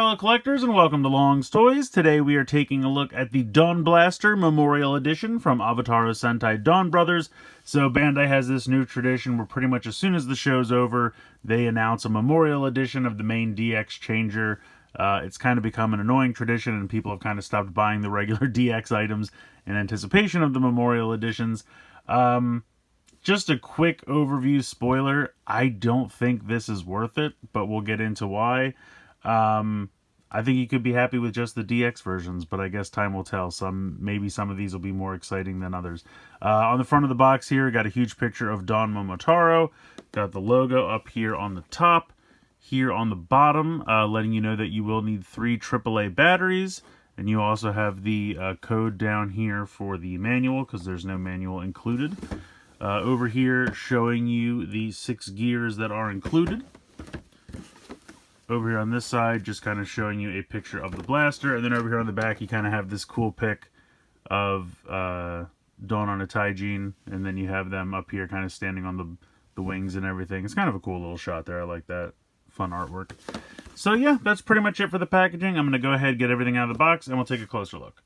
fellow collectors, and welcome to Long's Toys. Today we are taking a look at the DonBlaster Memorial Edition from Avataro Sentai DonBrothers. So Bandai has this new tradition where pretty much as soon as the show's over, they announce a Memorial Edition of the main DX changer. It's kind of become an annoying tradition, and people have kind of stopped buying the regular DX items in anticipation of the Memorial Editions. Just a quick overview spoiler, I don't think this is worth it, but we'll get into why. I think you could be happy with just the DX versions, but I guess time will tell. Maybe some of these will be more exciting than others. On the front of the box here, got a huge picture of Don Momotaro. Got the logo up here on the top. Here on the bottom, letting you know that you will need 3 AAA batteries. And you also have the code down here for the manual, because there's no manual included. Over here, showing you the 6 gears that are included. Over here on this side, just kind of showing you a picture of the blaster. And then over here on the back, you kind of have this cool pic of Dawn on a Taijin. And then you have them up here kind of standing on the wings and everything. It's kind of a cool little shot there. I like that. Fun artwork. So yeah, that's pretty much it for the packaging. I'm going to go ahead and get everything out of the box, and we'll take a closer look.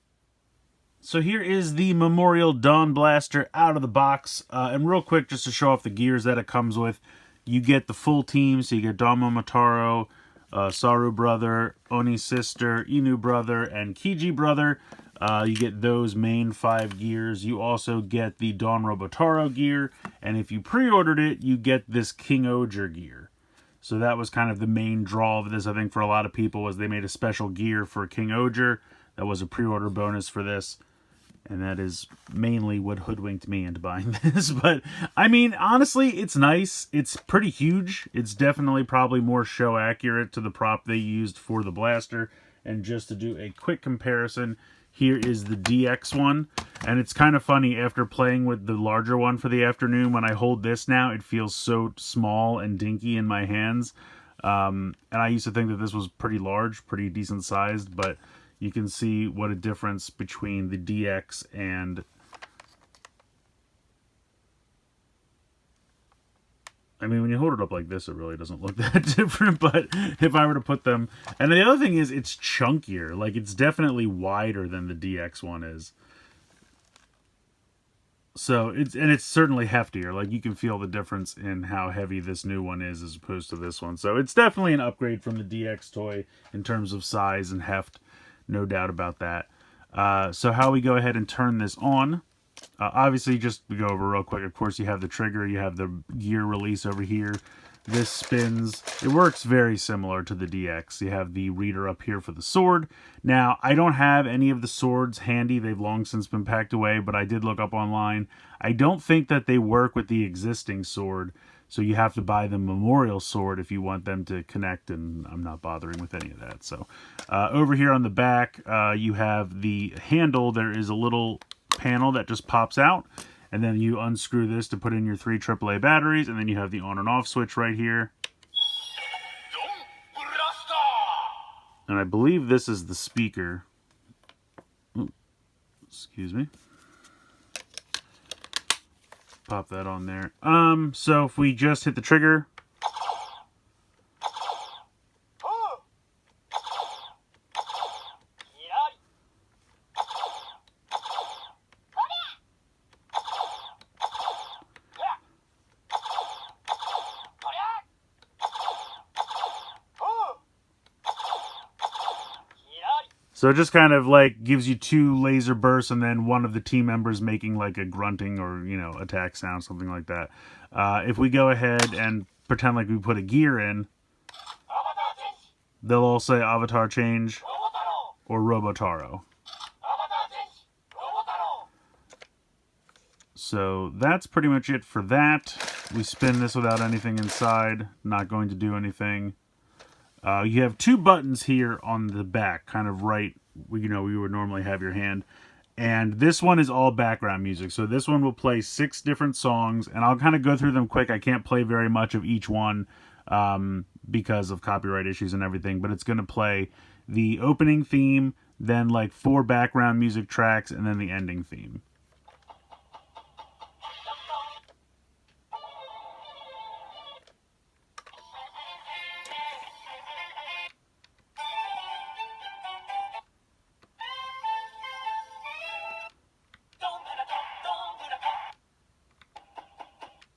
So here is the Memorial DonBlaster out of the box. And real quick, just to show off the gears that it comes with, you get the full team. So you get Don Momotaro, Saru brother, Oni sister, Inu brother, and Kiji brother. You get those main 5 gears. You also get the Don Robotaro gear. And if you pre-ordered it, you get this King Oger gear. So that was kind of the main draw of this, I think, for a lot of people, was they made a special gear for King Oger. That was a pre-order bonus for this. And that is mainly what hoodwinked me into buying this. But, I mean, honestly, it's nice. It's pretty huge. It's definitely probably more show accurate to the prop they used for the blaster. And just to do a quick comparison, here is the DX one. And it's kind of funny, after playing with the larger one for the afternoon, when I hold this now, it feels so small and dinky in my hands. And I used to think that this was pretty large, pretty decent sized, but you can see what a difference between the DX and... I mean, when you hold it up like this, it really doesn't look that different, but if I were to put them... And the other thing is, it's chunkier. Like, it's definitely wider than the DX one is. So, it's certainly heftier. Like, you can feel the difference in how heavy this new one is as opposed to this one. So, it's definitely an upgrade from the DX toy in terms of size and heft. No doubt about that. So how we go ahead and turn this on. Obviously, just to go over real quick, of course, you have the trigger. You have the gear release over here. This spins. It works very similar to the DX. You have the reader up here for the sword. Now, I don't have any of the swords handy. They've long since been packed away, but I did look up online. I don't think that they work with the existing sword. So you have to buy the Memorial Sword if you want them to connect, and I'm not bothering with any of that. So over here on the back, you have the handle. There is a little panel that just pops out, and then you unscrew this to put in your 3 AAA batteries, and then you have the on and off switch right here. And I believe this is the speaker. Ooh, excuse me. Pop that on there. So if we just hit the trigger, so it just kind of like gives you 2 laser bursts, and then one of the team members making like a grunting or, you know, attack sound, something like that. If we go ahead and pretend like we put a gear in, they'll all say Avatar Change or Robotaro. So that's pretty much it for that. We spin this without anything inside. Not going to do anything. You have 2 buttons here on the back, kind of right, you know, you would normally have your hand. And this one is all background music. So this one will play 6 different songs, and I'll kind of go through them quick. I can't play very much of each one because of copyright issues and everything, but it's going to play the opening theme, then like 4 background music tracks, and then the ending theme.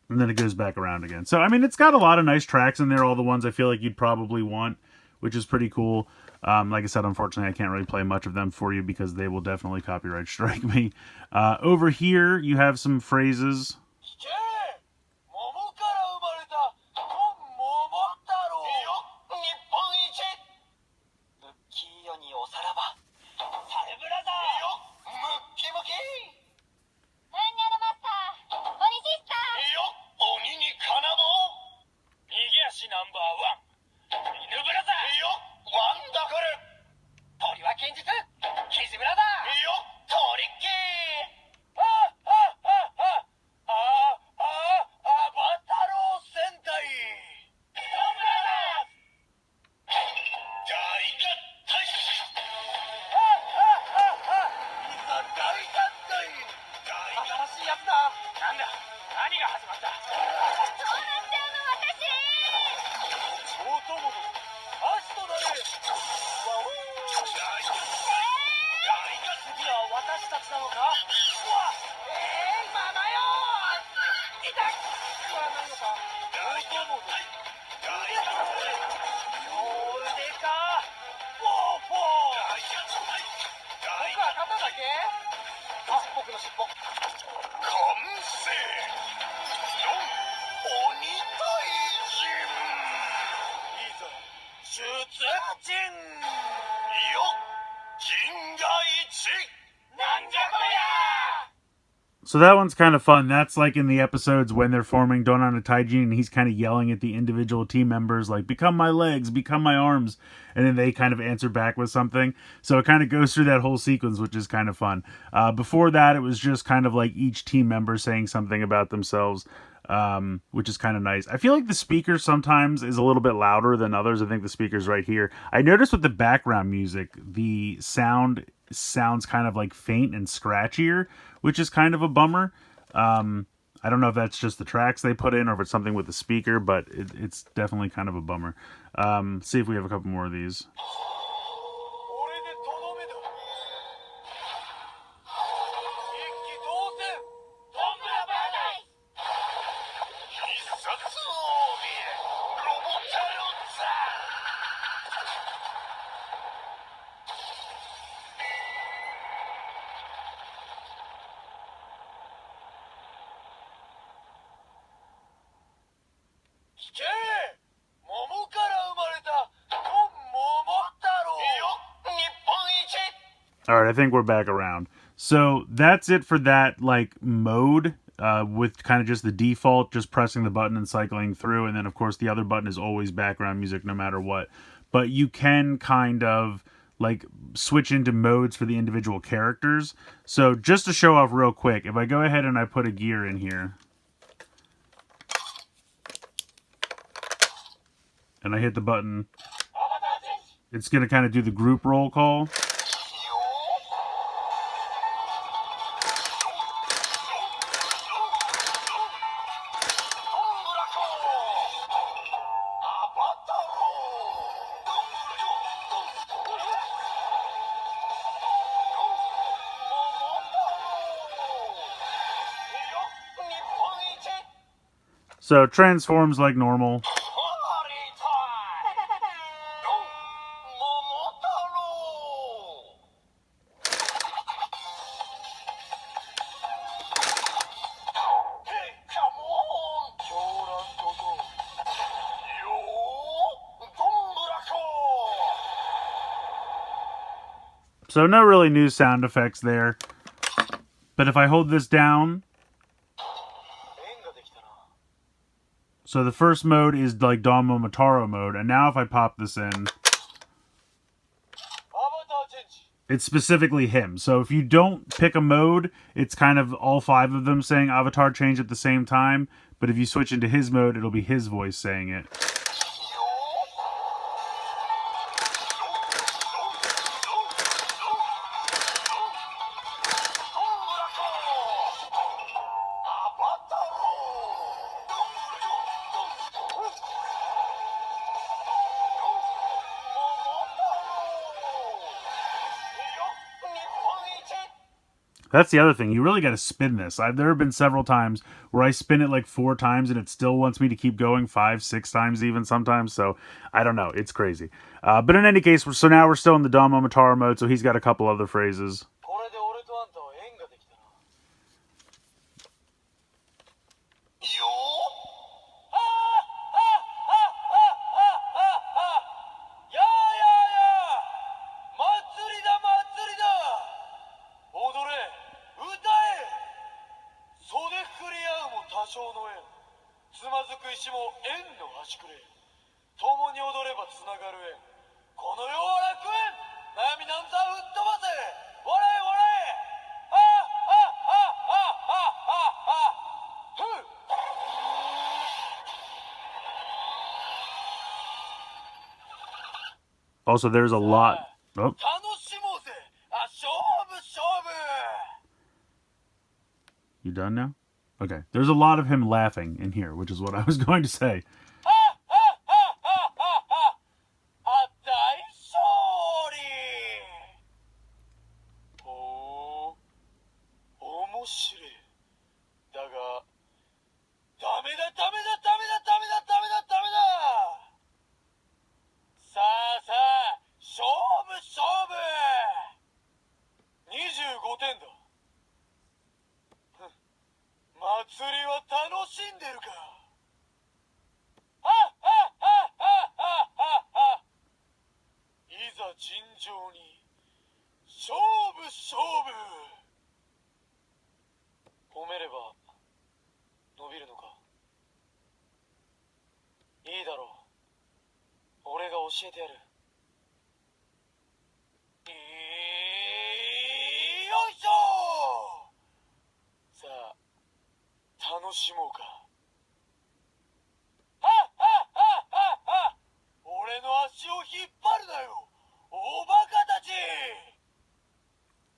And then it goes back around again. So, I mean, it's got a lot of nice tracks in there, all the ones I feel like you'd probably want, which is pretty cool. Like I said, unfortunately, I can't really play much of them for you because they will definitely copyright strike me. Over here, you have some phrases. So that one's kind of fun. That's like in the episodes when they're forming Donan and Taijin, and he's kind of yelling at the individual team members, like, become my legs, become my arms. And then they kind of answer back with something. So it kind of goes through that whole sequence, which is kind of fun. Before that, it was just kind of like each team member saying something about themselves, which is kind of nice. I feel like the speaker sometimes is a little bit louder than others. I think the speaker's right here. I noticed with the background music, the sound sounds kind of like faint and scratchier, which is kind of a bummer. I don't know if that's just the tracks they put in or if it's something with the speaker, but it's definitely kind of a bummer. See if we have a couple more of these. All right, I think we're back around. So that's it for that like mode with kind of just the default, just pressing the button and cycling through. And then, of course, the other button is always background music no matter what. But you can kind of like switch into modes for the individual characters. So just to show off real quick, if I go ahead and I put a gear in here, and I hit the button, it's going to kind of do the group roll call. So it transforms like normal. So no really new sound effects there. But if I hold this down, so the first mode is like Don Momotaro mode, and now if I pop this in, it's specifically him. So if you don't pick a mode, it's kind of all 5 of them saying avatar change at the same time. But if you switch into his mode, it'll be his voice saying it. That's the other thing. You really got to spin this. There have been several times where I spin it like 4 times and it still wants me to keep going 5, 6 times even sometimes. So I don't know. It's crazy. But in any case, so now we're still in the Don Momotaro mode. So he's got a couple other phrases. Also, there's a lot. Oh. You done now? Okay. There's a lot of him laughing in here, which is what I was going to say.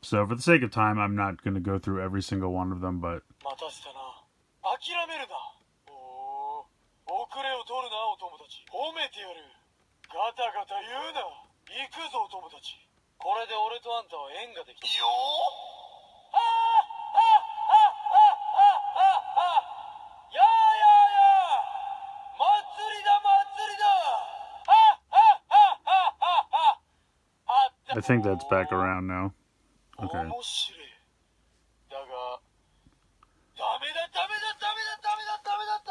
So for the sake of time, I'm not going to go through every single one of them, but... I think that's back around now. Okay.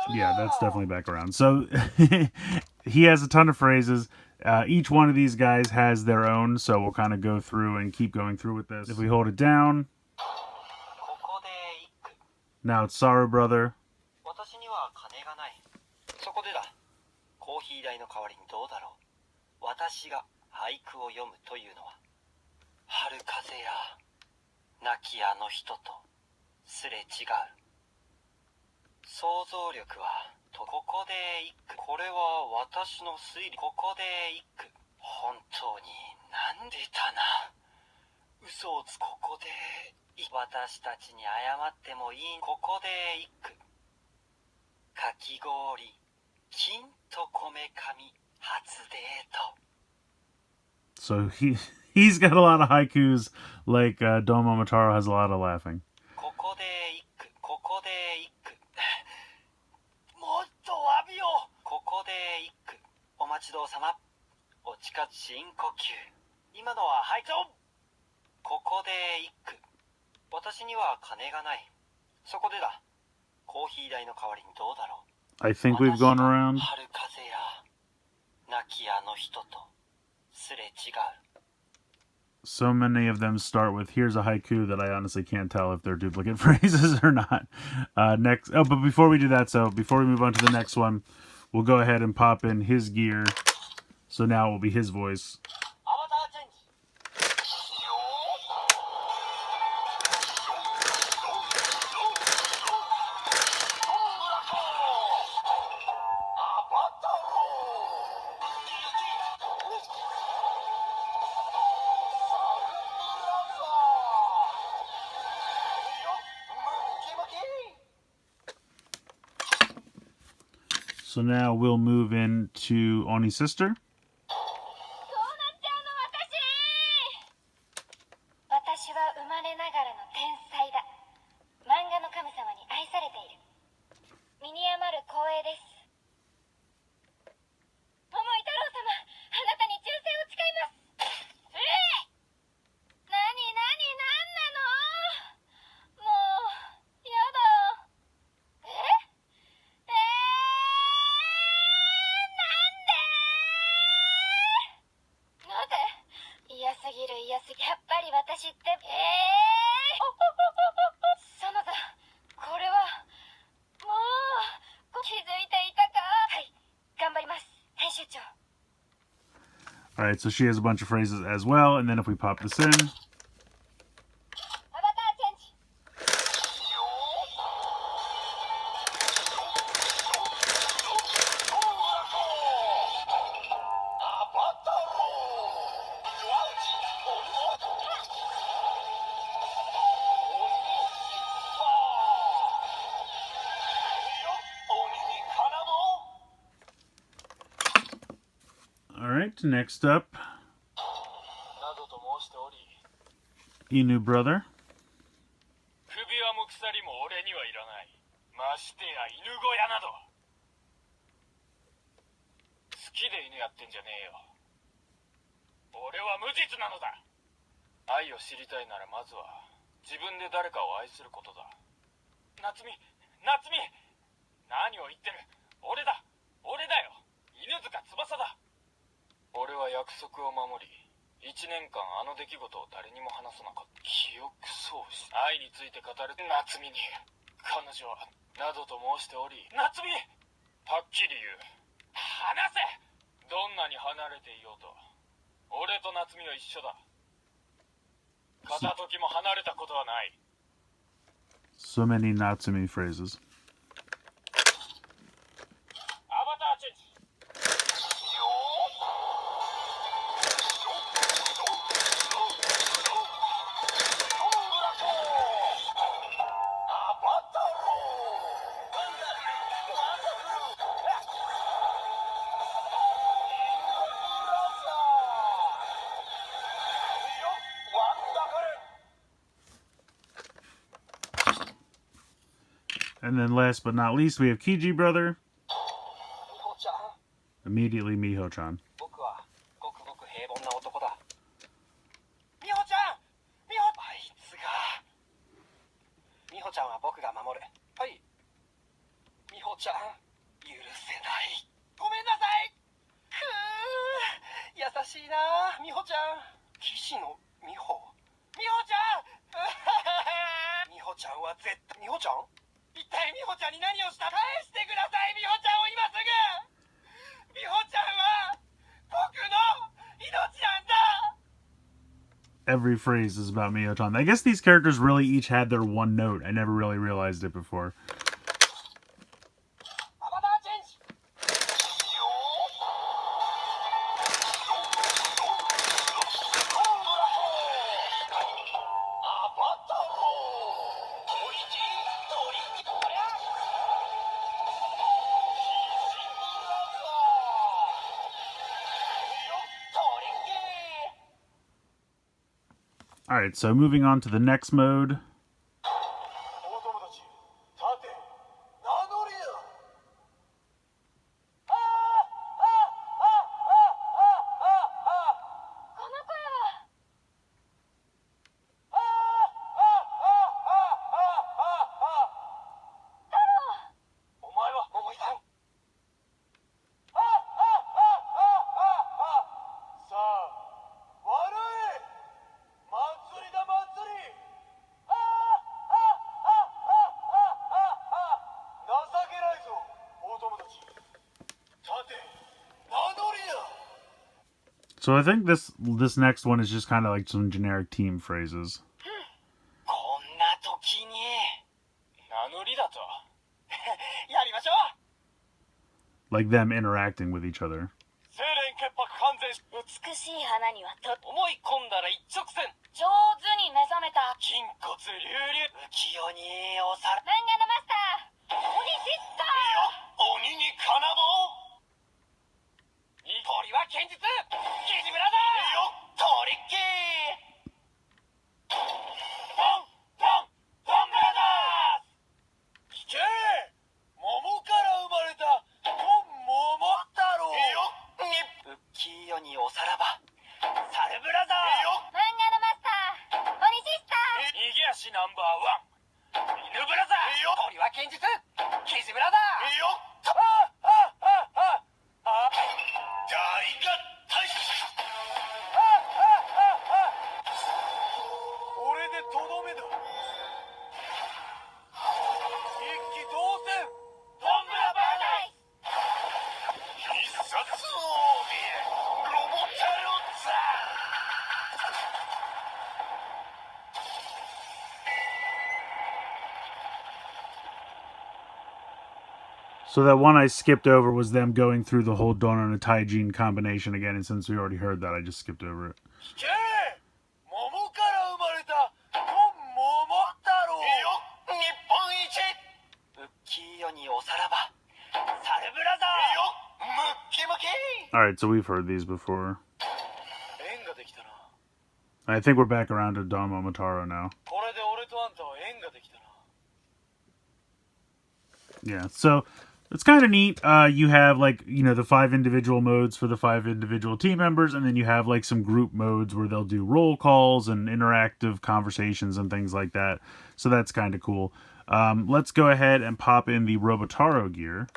Yeah, that's definitely back around. So he has a ton of phrases. Each one of these guys has their own, so we'll kind of go through and keep going through with this. If we hold it down, now it's Saru Brother. So he's got a lot of haikus, like Don Momotaro has a lot of laughing. I think we've gone around. So many of them start with, here's a haiku that I honestly can't tell if they're duplicate phrases or not. Next, oh, but before we do that, so before we move on to the next one, we'll go ahead and pop in his gear. So now it will be his voice. So now we'll move into Oni's sister. 我ながらの天才だ。漫画の神様に愛されている。身に余る光栄です。桃井太郎様、あなたに忠誠を誓います。なになになんなの。もうやだ。なんで嫌すぎる嫌すぎ。やっぱり私って園田、これはもう気づいていたか。はい、頑張ります編集長。 Alright, so she has a bunch of phrases as well, and then if we pop this in, アバターチェンジ。Alright, next up, Inu brother. 首輪も鎖も俺にはいらない。ましてや犬小屋など。好きで犬やってんじゃねえよ。俺は無実なのだ。愛を知りたいならまずは自分で誰かを愛することだ。夏美、夏美、何を言ってる。俺だ、俺だよ。犬塚翼だ。俺は約束を守り、1年間あの出来事を誰にも話さなかった。記憶喪失。愛について語る夏美に、彼女はなどと申しており、夏美、はっきり言う。話せ。どんなに離れていようと、俺と夏美は一緒だ。片時も離れたことはない。 So many Natsumi phrases. アバターチェンジ。And then last but not least, we have Kiji brother. Immediately Miho-chan. 僕はごくごく平凡な男だ。美穂ちゃん、美穂、あいつが。美穂ちゃんは僕が守る。はい。美穂ちゃん、許せない。ごめんなさい。くー、優しいな、美穂ちゃん。騎士の美穂。美穂ちゃん。美穂ちゃんは絶対。美穂ちゃん。一体美穂ちゃんに何をした。返してください、美穂ちゃんを今すぐ。美穂ちゃんは僕の命なんだ。 Every phrase is about Miho-chan. I guess these characters really each had their one note. I never really realized it before. アバターチェンジ。アバタロー。トリキトリキ。ありゃ。Alright, so moving on to the next mode. お友達、立て、名乗りだ。この声は。お前は桃井さん。さあ、悪い。祭りだ祭り。情けないぞ、お友達。立て、名乗りだ。 So I think this next one is just kind of like some generic team phrases. こんな時に名乗りだとやりましょう。 Like them interacting with each other. 清廉潔白完全。美しい花には思い込んだら一直線。上手に目覚めた。筋骨隆々。浮世におさら。漫画のマスター鬼シスター。鬼に金棒。鳥は堅実。キジブラザー。よっトリッキー。So that one I skipped over was them going through the whole Dawn on a Taijin combination again, and since we already heard that, I just skipped over it. 聞け桃から生まれたドン桃太郎よ日本一ウッキーよにおさらばサルブラザーよムッキムキ Alright, so we've heard these before. 縁ができたな I think we're back around to Don Momotaro now. これで俺とあんたは縁ができたな Yeah, so it's kind of neat. You have, like, you know, the 5 individual modes for the 5 individual team members, and then you have, like, some group modes where they'll do roll calls and interactive conversations and things like that. So that's kind of cool. Let's go ahead and pop in the Robotaro gear.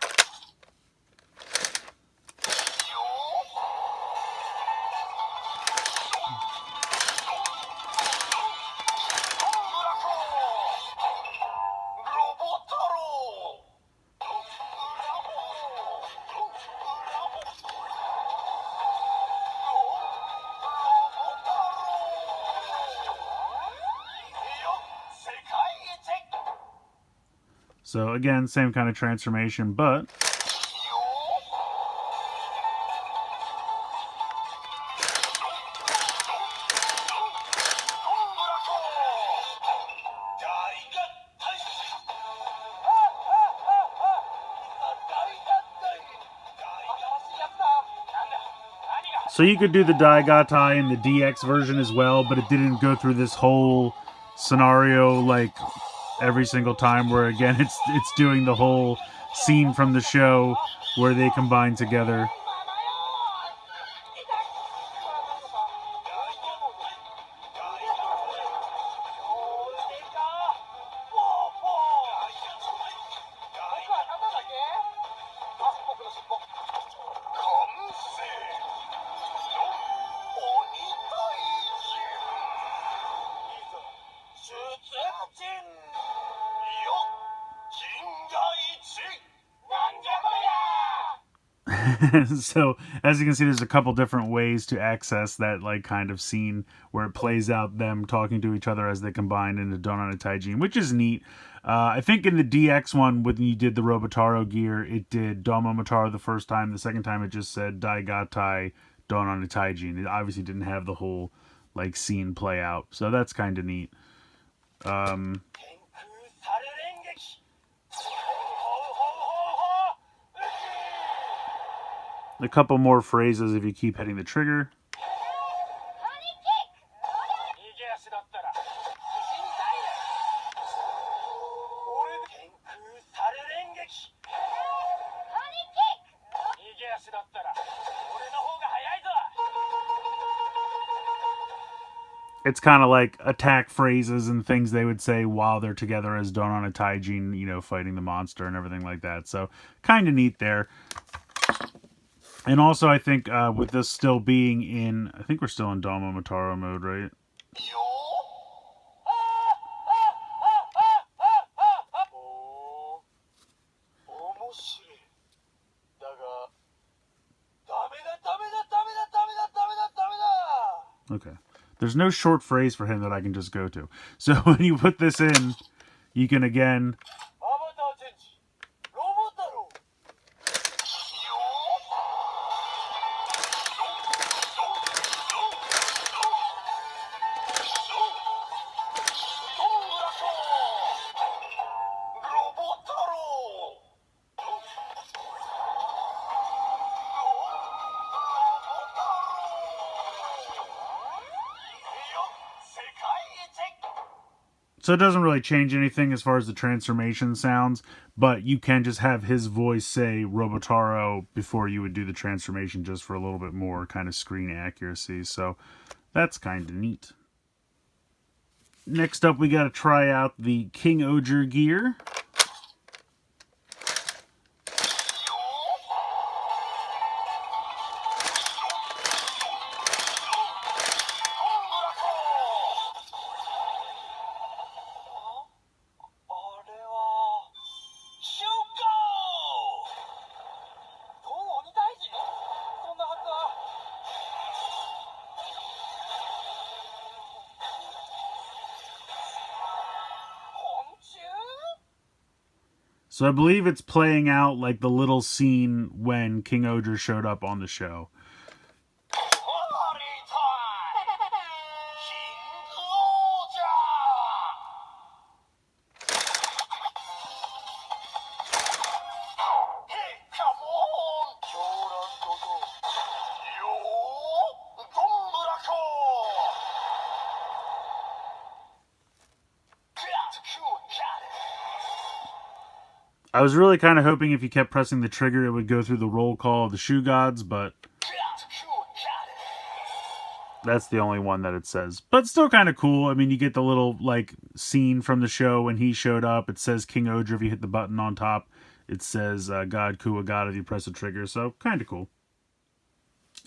So again, same kind of transformation, but so you could do the Daigatai in the DX version as well, but it didn't go through this whole scenario like every single time where again it's doing the whole scene from the show where they combine together. So as you can see, there's a couple different ways to access that like kind of scene where it plays out them talking to each other as they combine into Dawn on a Taijin, which is neat. I think in the DX one, when you did the Robotaro gear, it did Dawn Momotaro the first time. The second time, it just said Daigatai Dawn on a Taijin. It obviously didn't have the whole like scene play out, so that's kind of neat. A couple more phrases if you keep hitting the trigger. It's kind of like attack phrases and things they would say while they're together as Dawn on a Taijin, you know, fighting the monster and everything like that. So kind of neat there. And also, I think with this still being in, I think we're still in Dawn Momotaro mode, right? Okay. There's no short phrase for him that I can just go to. So when you put this in, you can again... So it doesn't really change anything as far as the transformation sounds, but you can just have his voice say Robotaro before you would do the transformation just for a little bit more kind of screen accuracy. So that's kind of neat. Next up, we got to try out the King Oger gear. So I believe it's playing out like the little scene when King Odra showed up on the show. I was really kind of hoping if you kept pressing the trigger, it would go through the roll call of the Shoe Gods, but that's the only one that it says. But still kind of cool. I mean, you get the little, like, scene from the show when he showed up. It says King Odra if you hit the button on top. It says God Kua God if you press the trigger, so kind of cool.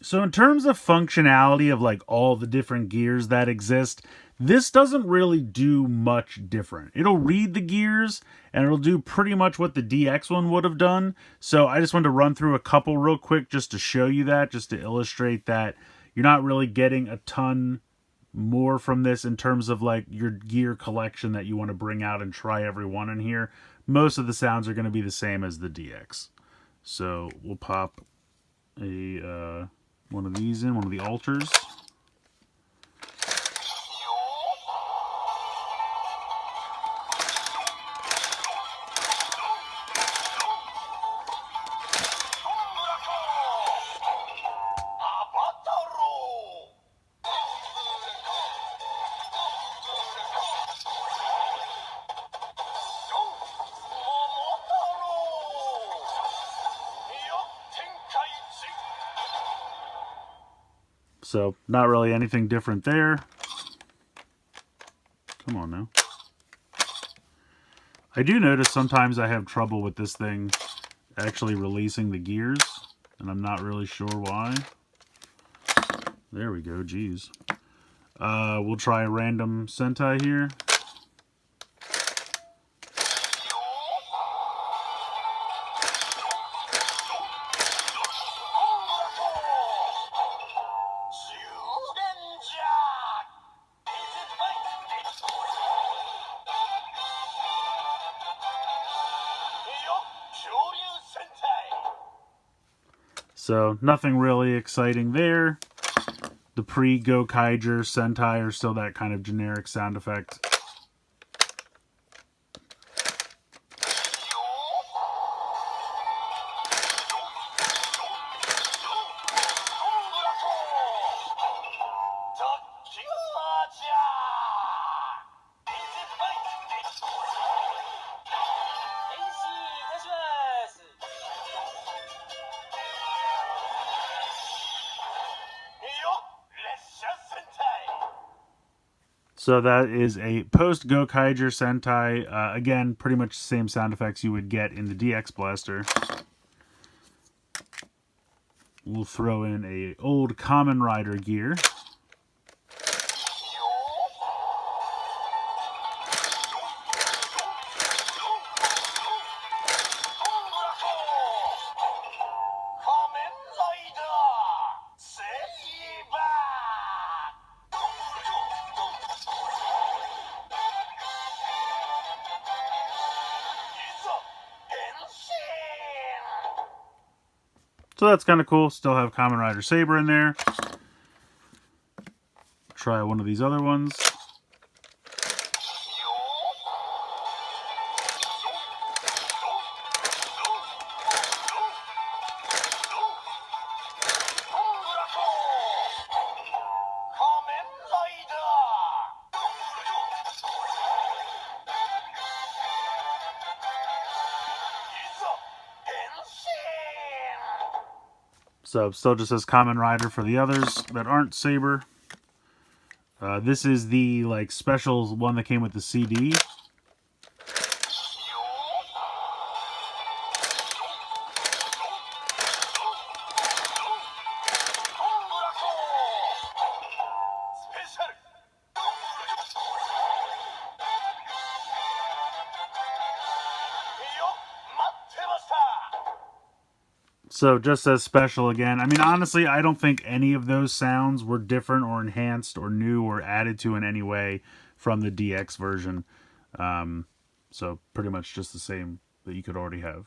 So in terms of functionality of, like, all the different gears that exist, this doesn't really do much different. It'll read the gears, and it'll do pretty much what the DX one would have done. So I just wanted to run through a couple real quick just to show you that, just to illustrate that you're not really getting a ton more from this in terms of, like, your gear collection that you want to bring out and try every one in here. Most of the sounds are going to be the same as the DX. So we'll pop a one of these in, one of the alters. So, not really anything different there. Come on now. I do notice sometimes I have trouble with this thing actually releasing the gears, and I'm not really sure why. There we go, geez. We'll try a random Sentai here. So, nothing really exciting there. The pre-Gokaiger Sentai are still that kind of generic sound effect. So that is a post-Gokaiger Sentai. Again, pretty much the same sound effects you would get in the DX Blaster. We'll throw in a old Kamen Rider gear. So that's kind of cool. Still have Kamen Rider Saber in there. Try one of these other ones. So still just says Kamen Rider for the others that aren't Saber. This is the like special one that came with the CD. So just says special again. I mean, honestly, I don't think any of those sounds were different or enhanced or new or added to in any way from the DX version. So pretty much just the same that you could already have.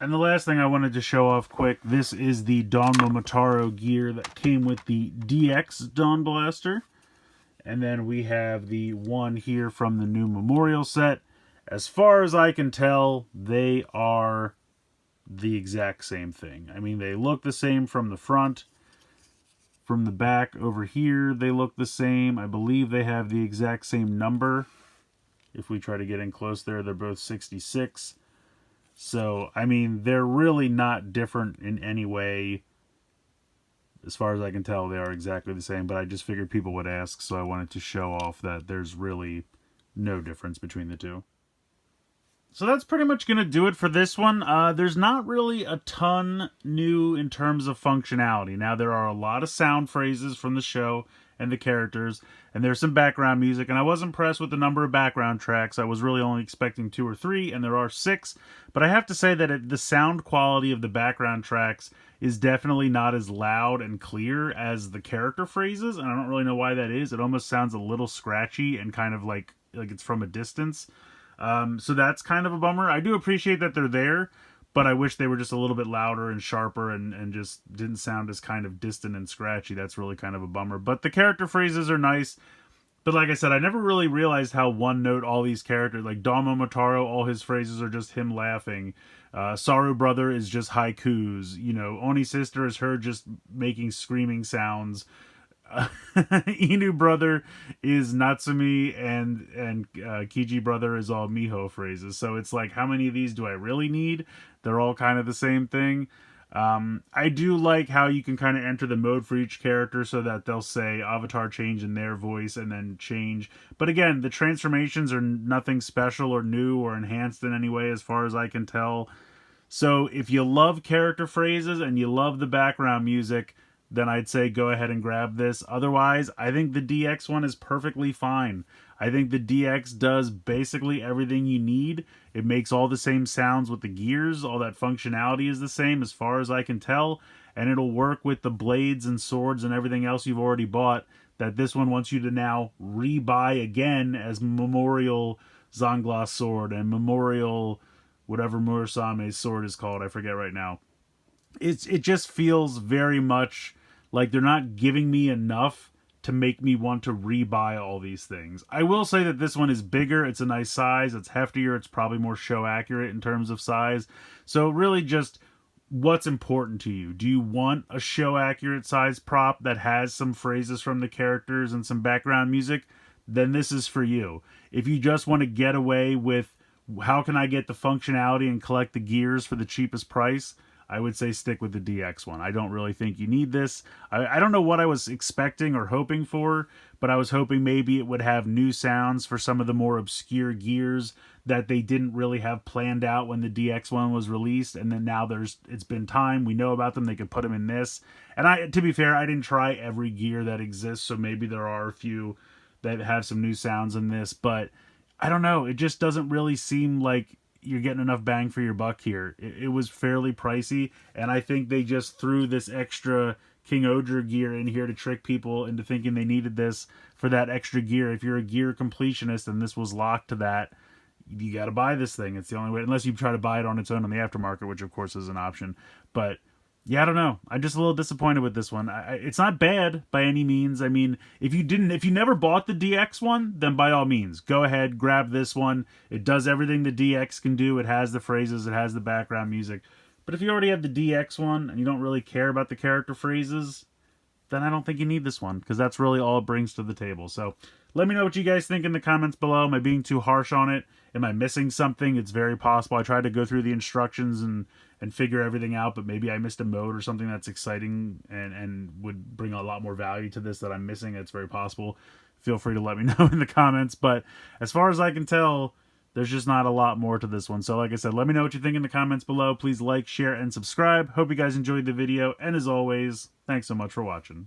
And the last thing I wanted to show off quick, this is the Donblaster gear that came with the DX Dawn Blaster. And then we have the one here from the new Memorial set. As far as I can tell, they are the exact same thing. I mean, they look the same from the front. From the back over here, they look the same. I believe they have the exact same number. If we try to get in close there, they're both 66. So, I mean, they're really not different in any way. As far as I can tell, they are exactly the same. But I just figured people would ask, so I wanted to show off that there's really no difference between the two. So that's pretty much going to do it for this one. There's not really a ton new in terms of functionality. Now, there are a lot of sound phrases from the show and the characters, and there's some background music, and I was impressed with the number of background tracks. I was really only expecting 2 or 3, and there are 6, but I have to say that the sound quality of the background tracks is definitely not as loud and clear as the character phrases, and I don't really know why that is. It almost sounds a little scratchy and kind of like it's from a distance. So that's kind of a bummer. I do appreciate that they're there, but I wish they were just a little bit louder and sharper and just didn't sound as kind of distant and scratchy. That's really kind of a bummer. But the character phrases are nice. But like I said, I never really realized how one note all these characters, like Don Momotaro, all his phrases are just him laughing. Saru Brother is just haikus. You know, Oni Sister is her just making screaming sounds. Inu Brother is Natsumi, and Kiji Brother is all Miho phrases. So it's like, how many of these do I really need? They're all kind of the same thing. I do like how you can kind of enter the mode for each character so that they'll say avatar change in their voice and then change. But again, the transformations are nothing special or new or enhanced in any way as far as I can tell. So if you love character phrases and you love the background music, then I'd say go ahead and grab this. Otherwise, I think the DX one is perfectly fine. I think the DX does basically everything you need. It makes all the same sounds with the gears. All that functionality is the same as far as I can tell. And it'll work with the blades and swords and everything else you've already bought that this one wants you to now re-buy again as Memorial Zanglass sword and Memorial whatever Murasame's sword is called. I forget right now. It just feels very much like they're not giving me enough to make me want to re-buy all these things. I will say that this one is bigger. It's a nice size. It's heftier. It's probably more show accurate in terms of size. So really just what's important to you. Do you want a show accurate size prop that has some phrases from the characters and some background music? Then this is for you. If you just want to get away with how can I get the functionality and collect the gears for the cheapest price, I would say stick with the DX one. I don't really think you need this. I don't know what I was expecting or hoping for, but I was hoping maybe it would have new sounds for some of the more obscure gears that they didn't really have planned out when the DX one was released, and then now it's been time. We know about them. They could put them in this. And to be fair, I didn't try every gear that exists, so maybe there are a few that have some new sounds in this, but I don't know. It just doesn't really seem like you're getting enough bang for your buck here. It was fairly pricey, and I think they just threw this extra King Odra gear in here to trick people into thinking they needed this for that extra gear. If you're a gear completionist and this was locked to that, you got to buy this thing. It's the only way, unless you try to buy it on its own on the aftermarket, which of course is an option. But yeah, I don't know. I'm just a little disappointed with this one. It's not bad by any means. I mean, if you never bought the DX one, then by all means, go ahead, grab this one. It does everything the DX can do. It has the phrases, it has the background music. But if you already have the DX one and you don't really care about the character phrases, then I don't think you need this one, because that's really all it brings to the table. So let me know what you guys think in the comments below. Am I being too harsh on it? Am I missing something? It's very possible. I tried to go through the instructions and figure everything out, but maybe I missed a mode or something that's exciting and would bring a lot more value to this that I'm missing. It's very possible. Feel free to let me know in the comments. But as far as I can tell, there's just not a lot more to this one. So like I said, let me know what you think in the comments below. Please like, share, and subscribe. Hope you guys enjoyed the video. And as always, thanks so much for watching.